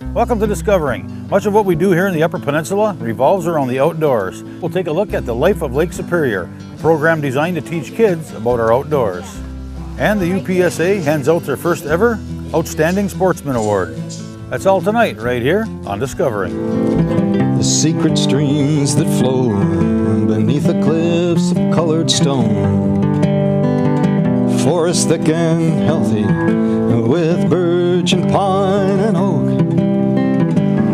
Welcome to Discovering. Much of what we do here in the Upper Peninsula revolves around the outdoors. We'll take a look at the life of Lake Superior, a program designed to teach kids about our outdoors. And the UPSA hands out their first ever Outstanding Sportsman Award. That's all tonight, right here on Discovering. The secret streams that flow beneath the cliffs of colored stone. Forest thick and healthy with birch and pine and oak.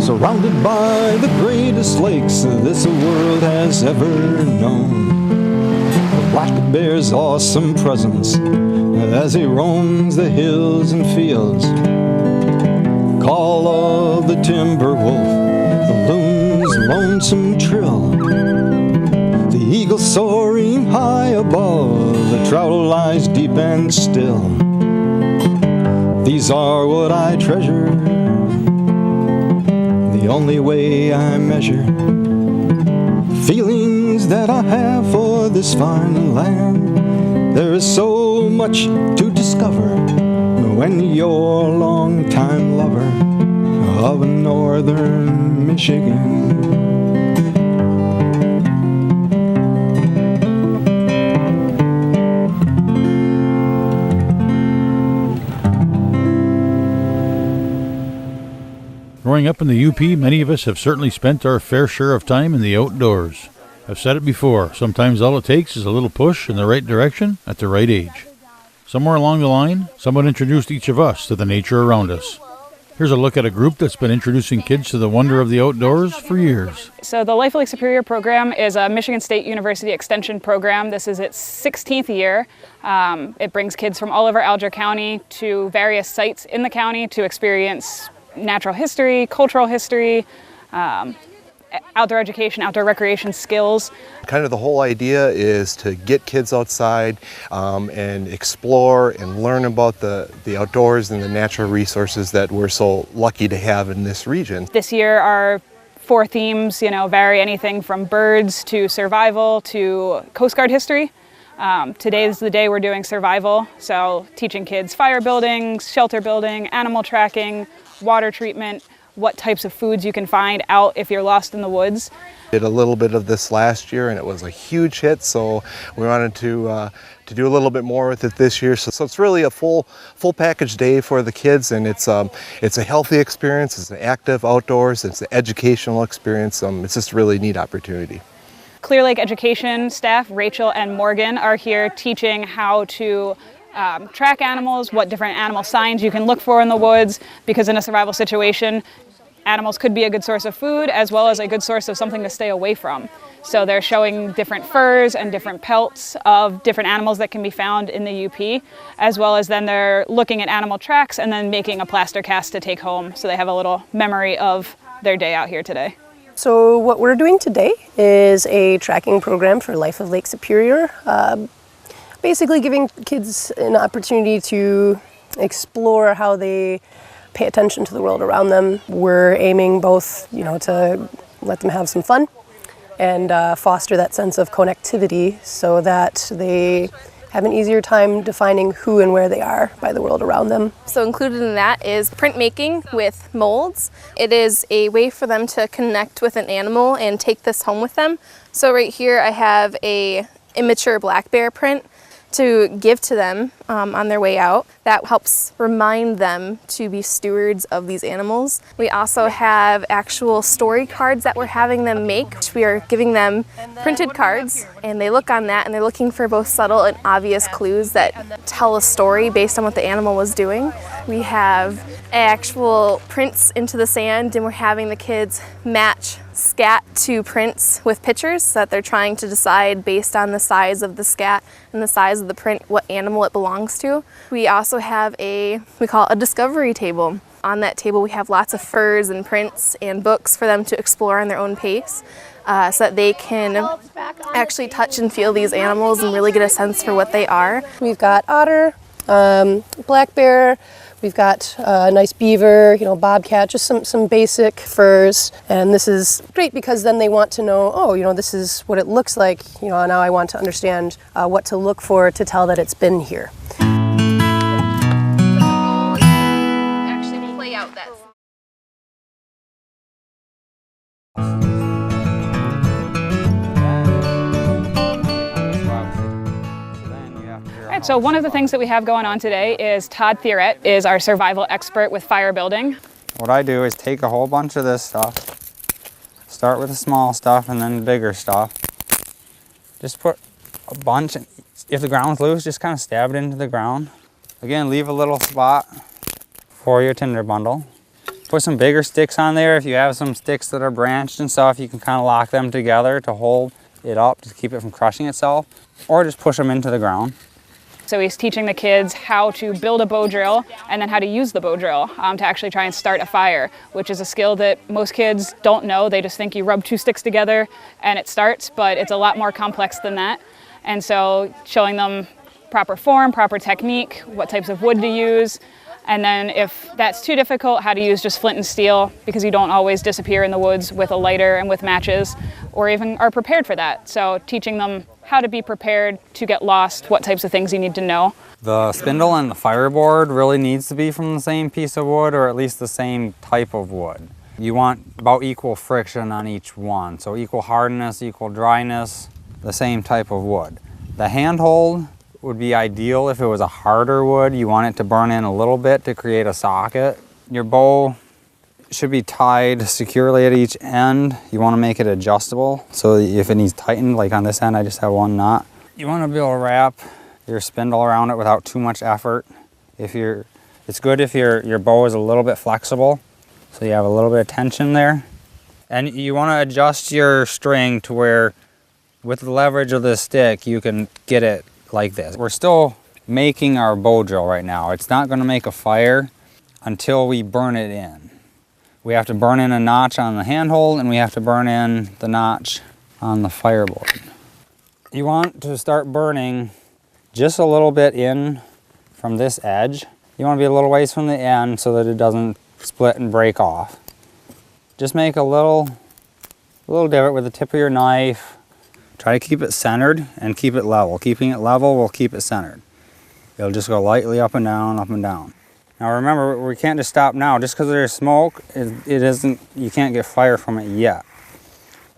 Surrounded by the greatest lakes this world has ever known. The black bear's awesome presence as he roams the hills and fields. Call of the timber wolf, the loon's lonesome trill. The eagle soaring high above, the trout lies deep and still. These are what I treasure, the only way I measure feelings that I have for this fine land. There is so much to discover when you're a long-time lover of northern Michigan. Growing up in the UP, many of us have certainly spent our fair share of time in the outdoors. I've said it before, sometimes all it takes is a little push in the right direction at the right age. Somewhere along the line, someone introduced each of us to the nature around us. Here's a look at a group that's been introducing kids to the wonder of the outdoors for years. So the Life of Lake Superior program is a Michigan State University extension program. This is its 16th year. It brings kids from all over Alger County to various sites in the county to experience natural history, cultural history, outdoor education, outdoor recreation skills. Kind of the whole idea is to get kids outside and explore and learn about the outdoors and the natural resources that we're so lucky to have in this region. This year our 4 themes, vary anything from birds to survival to Coast Guard history. Today is the day we're doing survival, so teaching kids fire building, shelter building, animal tracking, water treatment, what types of foods you can find out if you're lost in the woods. Did a little bit of this last year and it was a huge hit, so we wanted to do a little bit more with it this year. So it's really a full package day for the kids, and it's a healthy experience, it's an active outdoors, it's an educational experience. It's just a really neat opportunity. Clear Lake Education staff, Rachel and Morgan, are here teaching how to track animals, what different animal signs you can look for in the woods, because in a survival situation, animals could be a good source of food as well as a good source of something to stay away from. So they're showing different furs and different pelts of different animals that can be found in the UP, as well as then they're looking at animal tracks and then making a plaster cast to take home, so they have a little memory of their day out here today. So what we're doing today is a tracking program for Life of Lake Superior. Basically giving kids an opportunity to explore how they pay attention to the world around them. We're aiming both, to let them have some fun and foster that sense of connectivity so that they have an easier time defining who and where they are by the world around them. So included in that is printmaking with molds. It is a way for them to connect with an animal and take this home with them. So right here I have a immature black bear print to give to them on their way out. That helps remind them to be stewards of these animals. We also have actual story cards that we're having them make. We are giving them printed cards, and they look on that and they're looking for both subtle and obvious clues that tell a story based on what the animal was doing. We have actual prints into the sand, and we're having the kids match scat to prints with pictures so that they're trying to decide based on the size of the scat and the size of the print what animal it belongs to. We also have we call it a discovery table. On that table we have lots of furs and prints and books for them to explore on their own pace so that they can actually touch and feel these animals and really get a sense for what they are. We've got otter, black bear, we've got a nice beaver, bobcat, just some basic furs. And this is great because then they want to know, this is what it looks like. Now I want to understand what to look for to tell that it's been here. So one of the things that we have going on today is Todd Thierret is our survival expert with fire building. What I do is take a whole bunch of this stuff, start with the small stuff and then the bigger stuff. Just put a bunch, if the ground's loose, just kind of stab it into the ground. Again, leave a little spot for your tinder bundle. Put some bigger sticks on there. If you have some sticks that are branched and stuff, you can kind of lock them together to hold it up to keep it from crushing itself, or just push them into the ground. So he's teaching the kids how to build a bow drill and then how to use the bow drill to actually try and start a fire, which is a skill that most kids don't know. They just think you rub two sticks together and it starts, but it's a lot more complex than that. And so showing them proper form, proper technique, what types of wood to use, and then if that's too difficult, how to use just flint and steel, because you don't always disappear in the woods with a lighter and with matches, or even are prepared for that. So teaching them how to be prepared to get lost, what types of things you need to know. The spindle and the fireboard really needs to be from the same piece of wood, or at least the same type of wood. You want about equal friction on each one, so equal hardness, equal dryness, the same type of wood. The handhold would be ideal if it was a harder wood. You want it to burn in a little bit to create a socket. Your bow should be tied securely at each end. You want to make it adjustable, so if it needs tightened, like on this end I just have one knot. You want to be able to wrap your spindle around it without too much effort. It's good if your bow is a little bit flexible, so you have a little bit of tension there. And you want to adjust your string to where, with the leverage of the stick, you can get it like this. We're still making our bow drill right now. It's not going to make a fire until we burn it in. We have to burn in a notch on the handhold, and we have to burn in the notch on the fireboard. You want to start burning just a little bit in from this edge. You want to be a little ways from the end so that it doesn't split and break off. Just make a little divot with the tip of your knife. Try to keep it centered and keep it level. Keeping it level will keep it centered. It'll just go lightly up and down, up and down. Now remember, we can't just stop now. Just because there's smoke, you can't get fire from it yet.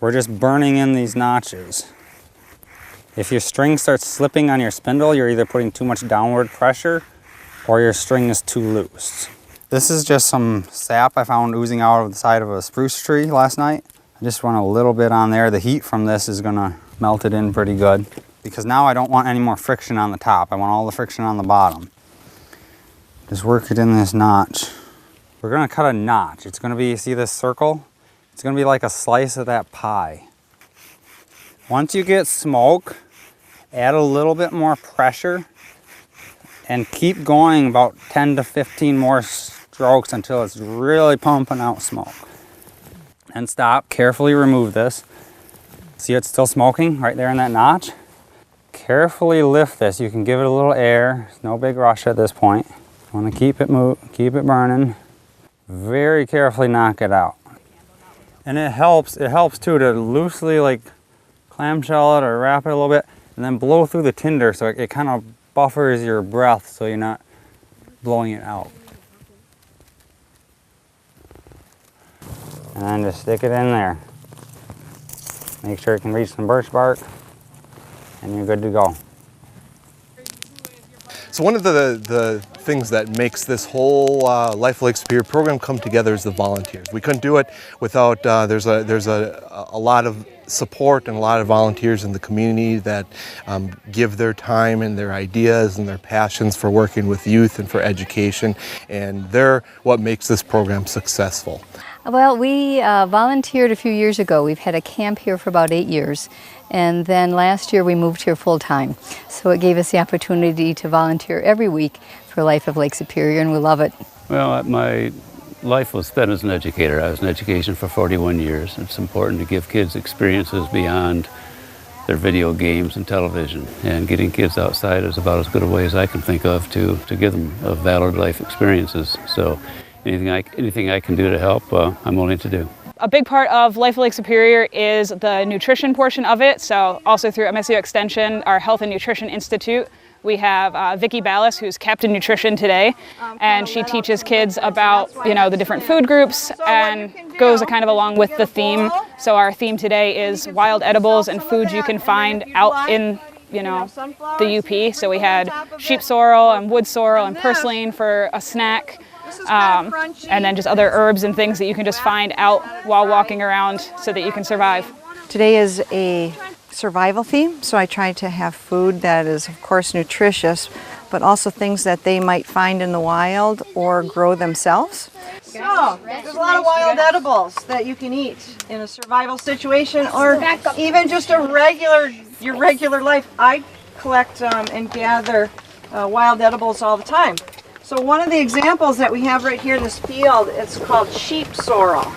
We're just burning in these notches. If your string starts slipping on your spindle, you're either putting too much downward pressure or your string is too loose. This is just some sap I found oozing out of the side of a spruce tree last night. I just want a little bit on there. The heat from this is gonna melt it in pretty good, because now I don't want any more friction on the top. I want all the friction on the bottom. Just work it in this notch. We're gonna cut a notch. It's gonna be, see this circle? It's gonna be like a slice of that pie. Once you get smoke, add a little bit more pressure and keep going about 10 to 15 more strokes until it's really pumping out smoke. And stop, carefully remove this. See it's still smoking right there in that notch? Carefully lift this. You can give it a little air. There's no big rush at this point. You want to keep it burning. Very carefully knock it out. And it helps too to loosely like clamshell it or wrap it a little bit and then blow through the tinder so it kind of buffers your breath so you're not blowing it out. And then just stick it in there. Make sure it can reach some birch bark, and you're good to go. So one of the things that makes this whole Life of Lake Superior program come together is the volunteers. We couldn't do it without, there's a lot of support and a lot of volunteers in the community that give their time and their ideas and their passions for working with youth and for education, and they're what makes this program successful. Well, we volunteered a few years ago. We've had a camp here for about 8 years, and then last year we moved here full-time. So it gave us the opportunity to volunteer every week for Life of Lake Superior, and we love it. Well, my life was spent as an educator. I was in education for 41 years. It's important to give kids experiences beyond their video games and television, and getting kids outside is about as good a way as I can think of to give them valid life experiences. So anything I can do to help, I'm willing to do. A big part of Life of Lake Superior is the nutrition portion of it. So also through MSU Extension, our Health and Nutrition Institute, we have Vicki Ballas, who's Captain Nutrition today, and she teaches kids about, the different food groups and goes kind of along with the theme. So our theme today is wild edibles and foods you can find out in you know, the UP. So we had sheep sorrel and wood sorrel and purslane for a snack. And then just other herbs and things that you can just find out while walking around so that you can survive. Today is a survival theme, so I try to have food that is, of course, nutritious, but also things that they might find in the wild or grow themselves. So, there's a lot of wild edibles that you can eat in a survival situation or even just your regular life. I collect and gather wild edibles all the time. So one of the examples that we have right here in this field, it's called sheep sorrel.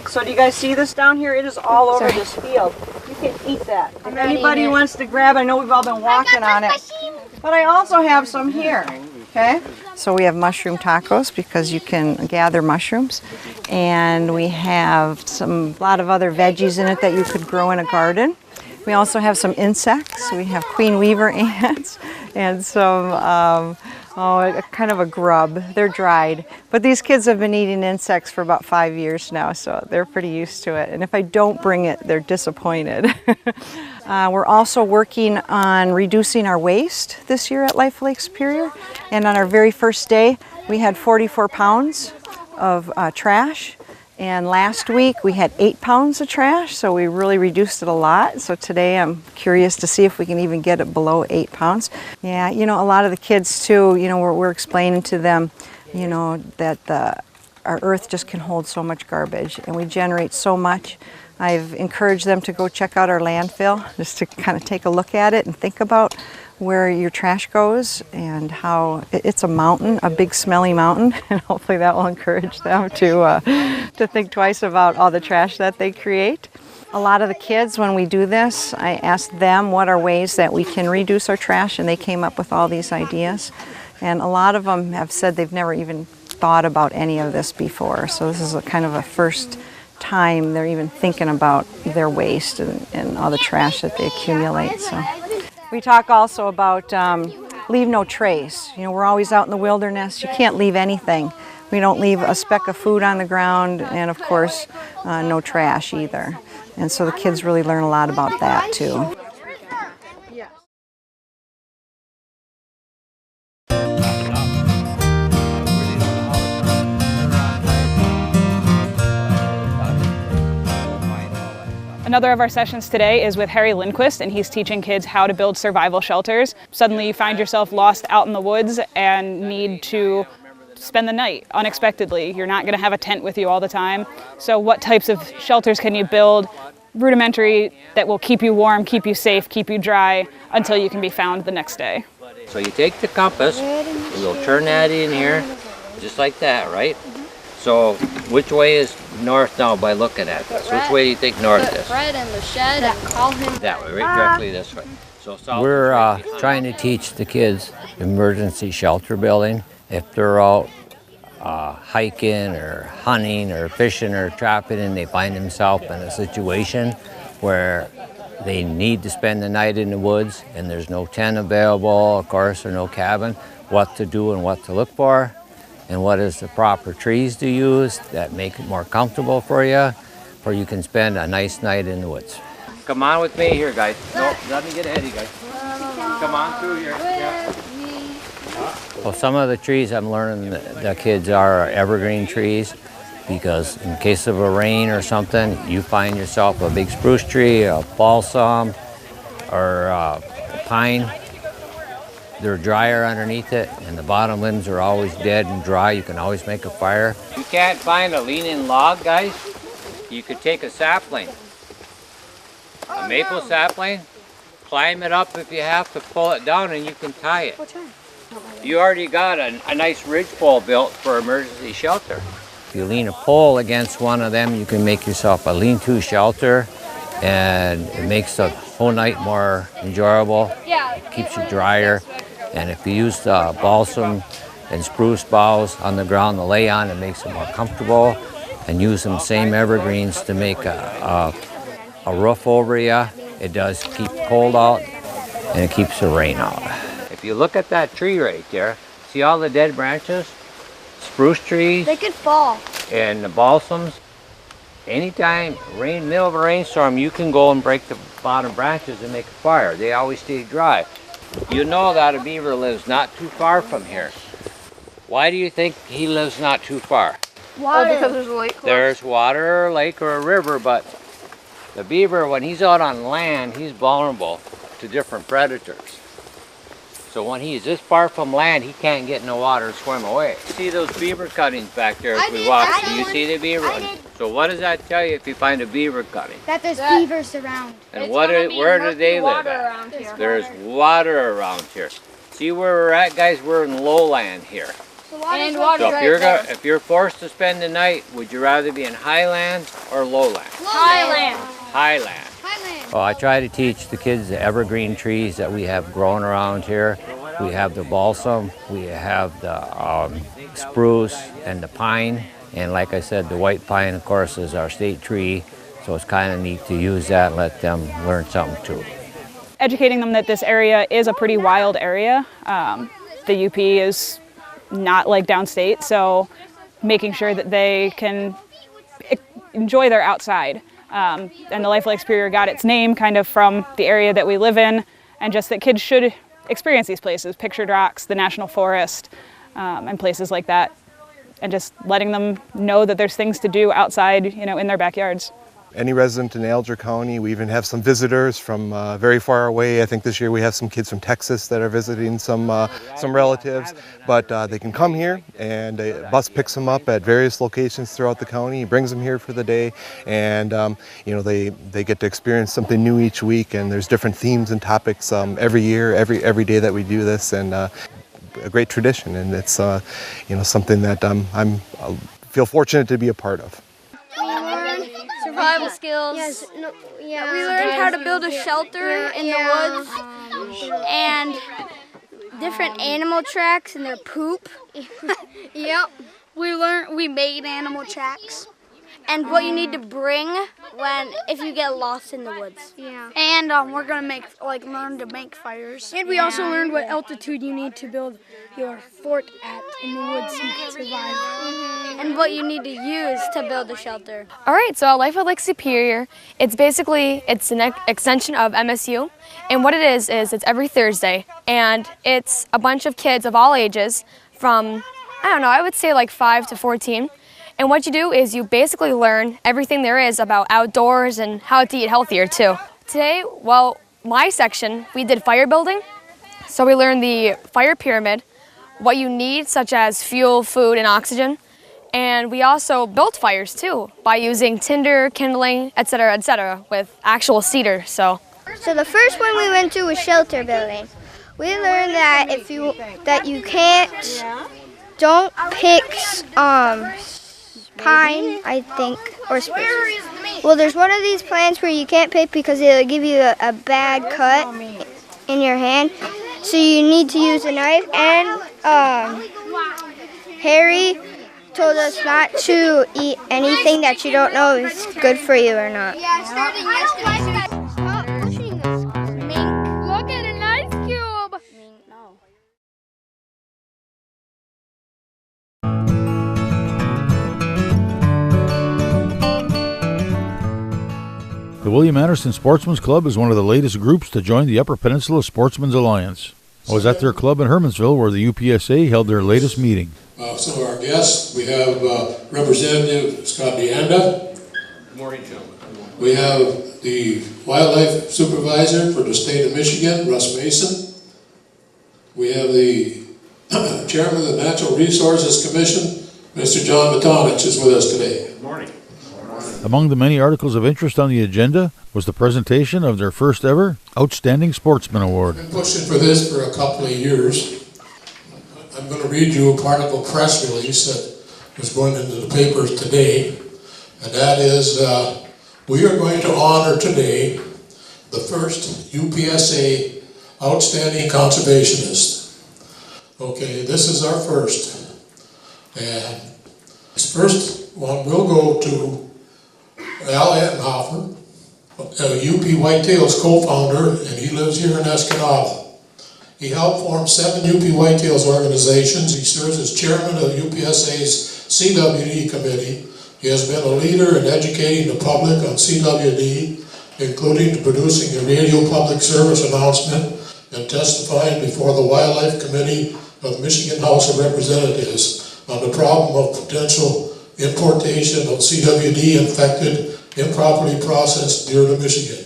So do you guys see this down here? It is all over this field. You can eat that. If anybody wants to grab, I know we've all been walking on it. But I also have some here, okay? So we have mushroom tacos because you can gather mushrooms. And we have a lot of other veggies in it that you could grow in a garden. We also have some insects. We have queen weaver ants and some kind of a grub. They're dried. But these kids have been eating insects for about 5 years now, so they're pretty used to it. And if I don't bring it, they're disappointed. We're also working on reducing our waste this year at Life of Lake Superior. And on our very first day, we had 44 pounds of trash. And last week we had 8 pounds of trash, so we really reduced it a lot. So today I'm curious to see if we can even get it below 8 pounds. Yeah, you know, a lot of the kids too, you know, we're explaining to them, you know, that our earth just can hold so much garbage and we generate so much. I've encouraged them to go check out our landfill, just to kind of take a look at it and think about where your trash goes and how it's a mountain, a big smelly mountain, and hopefully that will encourage them to think twice about all the trash that they create. A lot of the kids, when we do this, I ask them what are ways that we can reduce our trash, and they came up with all these ideas. And a lot of them have said they've never even thought about any of this before. So this is a kind of a first time they're even thinking about their waste and all the trash that they accumulate. So. We talk also about leave no trace. You know, we're always out in the wilderness. You can't leave anything. We don't leave a speck of food on the ground, and of course, no trash either. And so the kids really learn a lot about that too. Another of our sessions today is with Harry Lindquist, and he's teaching kids how to build survival shelters. Suddenly you find yourself lost out in the woods and need to spend the night unexpectedly. You're not going to have a tent with you all the time. So what types of shelters can you build, rudimentary, that will keep you warm, keep you safe, keep you dry until you can be found the next day? So you take the compass, you'll turn that in here, just like that, right? So which way is north now by looking at this? Which way do you think north is? Fred in the shed and call him. That way, right directly this way. So we're trying to teach the kids emergency shelter building. If they're out hiking or hunting or fishing or trapping and they find themselves in a situation where they need to spend the night in the woods and there's no tent available, of course, or no cabin, what to do and what to look for. And what is the proper trees to use that make it more comfortable for you, or you can spend a nice night in the woods. Come on with me here, guys. No, let me get ahead of you guys. Come on through here. Yeah. Well, some of the trees I'm learning the kids are evergreen trees, because in case of a rain or something, you find yourself a big spruce tree, a balsam, or a pine. They're drier underneath it, and the bottom limbs are always dead and dry. You can always make a fire. You can't find a leaning log, guys? You could take a sapling, a maple sapling, climb it up if you have to, pull it down, and you can tie it. You already got a nice ridge pole built for emergency shelter. If you lean a pole against one of them, you can make yourself a lean-to shelter, and it makes the whole night more enjoyable. It keeps you drier. And if you use the balsam and spruce boughs on the ground to lay on, it makes it more comfortable. And use them same evergreens to make a roof over you. It does keep cold out, and it keeps the rain out. If you look at that tree right there, see all the dead branches? Spruce trees. They could fall. And the balsams. Anytime, middle of a rainstorm, you can go and break the bottom branches and make a fire. They always stay dry. You know that a beaver lives not too far from here. Why do you think he lives not too far? Water. Oh, because there's a lake. There's water, or a lake, or a river, but the beaver, when he's out on land, he's vulnerable to different predators. So when he's this far from land, he can't get in the water and swim away. See those beaver cuttings back there as we walk? Do you see the beaver? So what does that tell you if you find a beaver cutting? That there's beavers around. And where do they live at? There's water around here. See where we're at, guys? We're in lowland here. So if you're forced to spend the night, would you rather be in highland or lowland? Highland. Highland. Well, I try to teach the kids the evergreen trees that we have growing around here. We have the balsam, we have the spruce and the pine. And like I said, the white pine, of course, is our state tree. So it's kind of neat to use that and let them learn something too. Educating them that this area is a pretty wild area. The UP is not like downstate, so making sure that they can enjoy their outside. And the Life of Lake Superior got its name kind of from the area that we live in, and just that kids should experience these places, Pictured Rocks, the National Forest, and places like that, and just letting them know that there's things to do outside, you know, in their backyards. Any resident in Alger County, we even have some visitors from very far away. I think this year we have some kids from Texas that are visiting some relatives, but they can come here and a bus picks them up at various locations throughout the county, brings them here for the day, and you know, they get to experience something new each week, and there's different themes and topics every year, every day that we do this, and a great tradition, and it's you know, something that I feel fortunate to be a part of. Survival skills. Yes, we learned how to build a shelter in the woods and different animal tracks and their poop. Yep. We made animal tracks and what you need to bring if you get lost in the woods. Yeah. And we're gonna learn to make fires. And we also learned what altitude you need to build your fort at in the woods so you can survive. And what you need to use to build a shelter. All right, so Life of Lake Superior, it's an extension of MSU, and what it is it's every Thursday, and it's a bunch of kids of all ages from, I don't know, I would say like 5 to 14, and what you do is you basically learn everything there is about outdoors and how to eat healthier too. Today, well, my section, we did fire building, so we learned the fire pyramid, what you need such as fuel, food, and oxygen. And we also built fires too by using tinder, kindling, etc., with actual cedar. So the first one we went to was shelter building. We learned that don't pick pine, I think, or spruce. Well, there's one of these plants where you can't pick because it'll give you a bad cut in your hand. So you need to use a knife. And Harry told us not to eat anything that you don't know is good for you or not. Yeah, I started yesterday. Stop pushing this. Mink. Look at an ice cube. Mink, no. The William Anderson Sportsman's Club is one of the latest groups to join the Upper Peninsula Sportsmen's Alliance. I was at their club in Hermansville where the UPSA held their latest meeting. Some of our guests, we have Representative Scott DeAnda. Good morning, gentlemen. We have the Wildlife Supervisor for the state of Michigan, Russ Mason. We have the Chairman of the Natural Resources Commission, Mr. John Matonich is with us today. Good morning. Among the many articles of interest on the agenda was the presentation of their first ever Outstanding Sportsman Award. I've been pushing for this for a couple of years. I'm going to read you a particle press release that was going into the papers today, and that is, we are going to honor today the first UPSA Outstanding Conservationist. Okay, this is our first, and this first one will go to Al Ettenhofer, UP Whitetails co-founder, and he lives here in Escanaba. He helped form 7 UP Whitetails organizations. He serves as chairman of UPSA's CWD committee, He has been a leader in educating the public on CWD, including producing a radio public service announcement and testifying before the Wildlife Committee of Michigan House of Representatives on the problem of potential importation of CWD-infected, improperly processed deer to Michigan.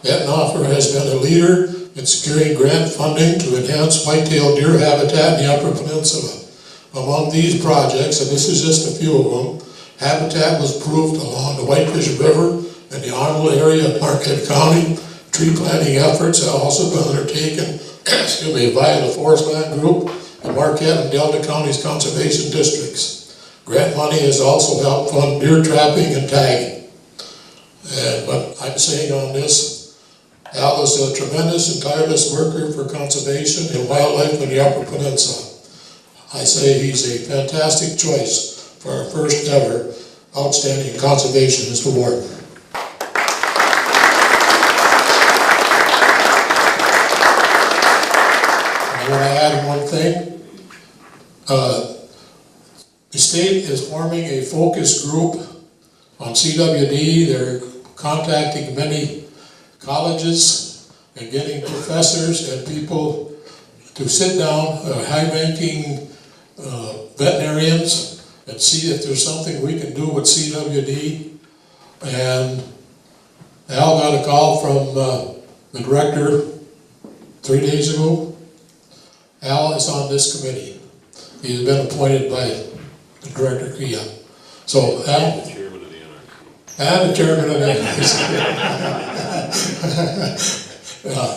Ettenhofer has been a leader in securing grant funding to enhance white-tailed deer habitat in the Upper Peninsula. Among these projects, and this is just a few of them, habitat was approved along the Whitefish River in the Arnold area of Marquette County. Tree planting efforts have also been undertaken via the Forest Land Group in Marquette and Delta County's conservation districts. Grant money has also helped fund deer trapping and tagging. And what I'm saying on this, Al is a tremendous and tireless worker for conservation and wildlife in the Upper Peninsula. I say he's a fantastic choice for our first ever Outstanding Conservationist Award. I want to add one thing. The state is forming a focus group on CWD. They're contacting many colleges and getting professors and people to sit down, high-ranking veterinarians, and see if there's something we can do with CWD. And Al got a call from the director 3 days ago. Al is on this committee. He's been appointed by the director, Kia. So Al, and the chairman of the NRC.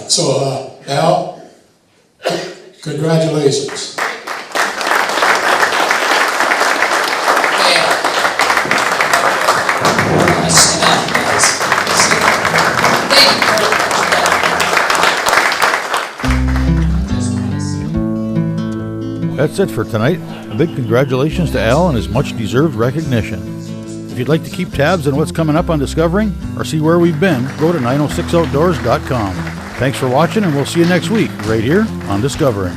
So Al, congratulations. That's it for tonight. A big congratulations to Al on his much-deserved recognition. If you'd like to keep tabs on what's coming up on Discovering or see where we've been, go to 906outdoors.com. Thanks for watching, and we'll see you next week right here on Discovering.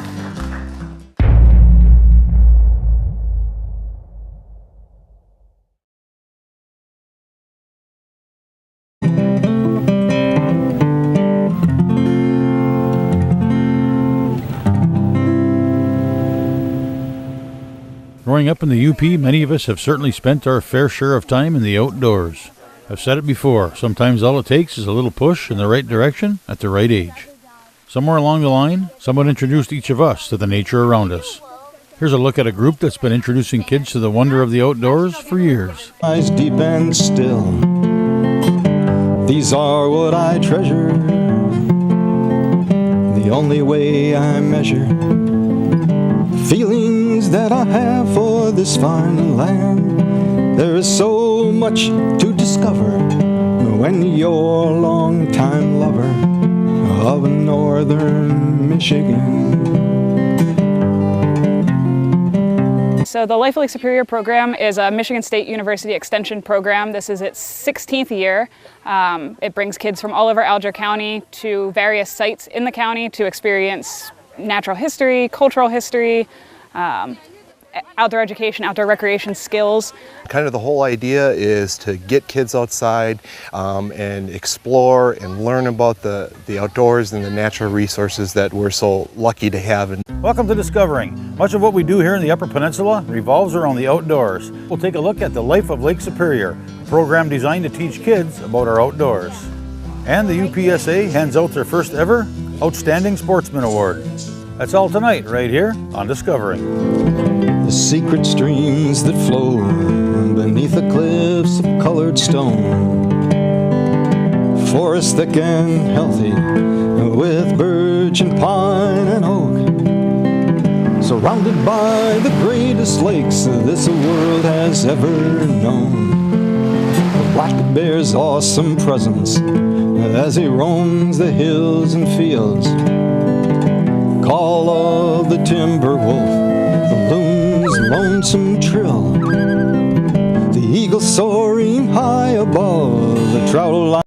Growing up in the UP, many of us have certainly spent our fair share of time in the outdoors. I've said it before, sometimes all it takes is a little push in the right direction at the right age. Somewhere along the line, someone introduced each of us to the nature around us. Here's a look at a group that's been introducing kids to the wonder of the outdoors for years. Eyes deep and still, these are what I treasure, the only way I measure feelings that I have for this fine land. There is so much to discover when you're a long-time lover of northern Michigan. So the Life of Lake Superior program is a Michigan State University Extension program. This is its 16th year. It brings kids from all over Alger County to various sites in the county to experience natural history, cultural history, outdoor education, outdoor recreation skills. Kind of the whole idea is to get kids outside and explore and learn about the outdoors and the natural resources that we're so lucky to have. Welcome to Discovering. Much of what we do here in the Upper Peninsula revolves around the outdoors. We'll take a look at the Life of Lake Superior, a program designed to teach kids about our outdoors. And the UPSA hands out their first ever Outstanding Sportsman Award. That's all tonight, right here on Discovering. The secret streams that flow beneath the cliffs of colored stone, forests thick and healthy with birch and pine and oak, surrounded by the greatest lakes this world has ever known. The black bear's awesome presence as he roams the hills and fields, call of the timber wolf, the loon's lonesome trill, the eagle soaring high above the trout line.